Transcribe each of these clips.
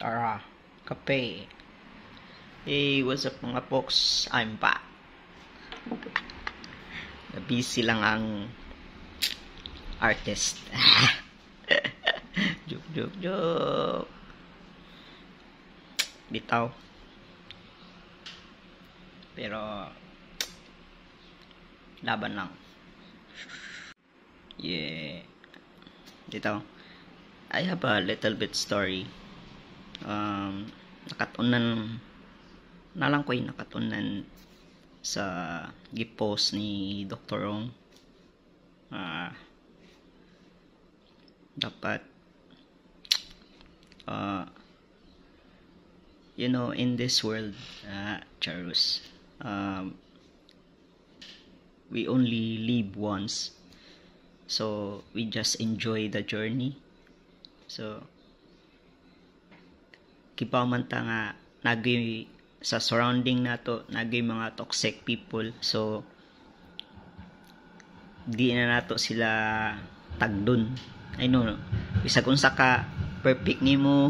Tara, kape. Hey, what's up mga folks? I'm back. Busy lang ang artist. Joke. Bitaw. Pero, laban lang. Yeah. Bitaw. I have a little bit story. Nakatunan na lang ko yung nakatunan sa gipost ni Dr. Ong. Dapat in this world, Charus, we only live once, so we just enjoy the journey. So kipaw man ta nga nagay sa surrounding nato, nagay mga toxic people, so di na nato sila tagdon. I know, bisag unsa ka perfect nimo,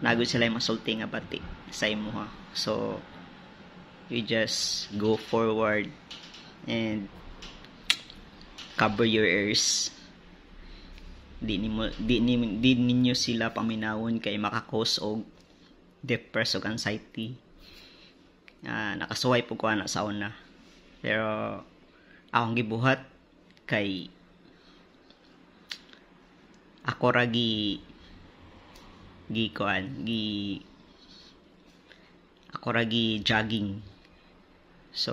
nagay sila masulti nga bati sa imo ha. So you just go forward and cover your ears. Di ninyo sila paminawon kay makakos og depressed og anxiety. Nakasuway po ko na sa una, pero akong gibuhat kay ako ra jogging. So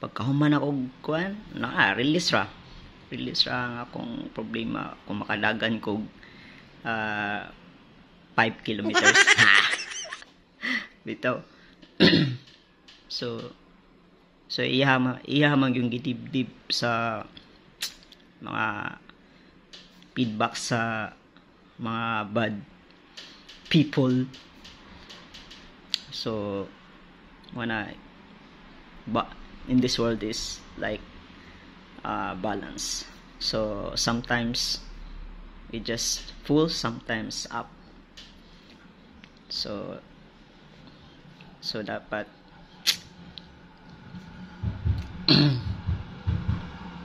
pagkahuman ako kuan release ra ang akong problema kung makadagan ko 5 kilometers. Bitaw. so iya man yung gidibdib sa mga feedback sa mga bad people. So in this world is like balance. So sometimes we just full, sometimes up. So dapat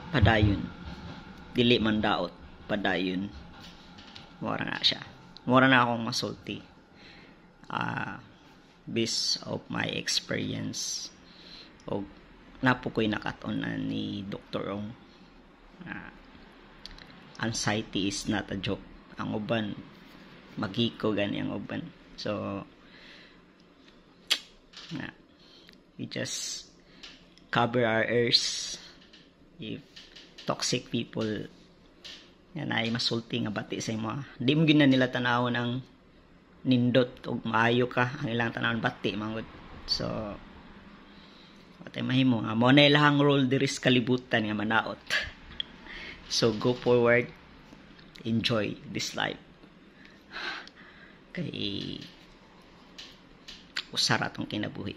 padayon, dili man daot, padayon. Mura na siya. Mura na akong masulti. Based of my experience, og napo ko'y nakatunan ni Dr. Ong. Anxiety is not a joke. Ang uban magiko gani ang uban. So we just cover our ears. If toxic people yan ay masulti nga bati sa imo, di mo gyud nila tanawon ang nindot og maayo ka, ang ilang tanawon bati mangod. So patay mahimo nga mo na ilang role diri sa kalibutan nga manaot. So go forward, enjoy this life. Kay usara tong kinabuhi.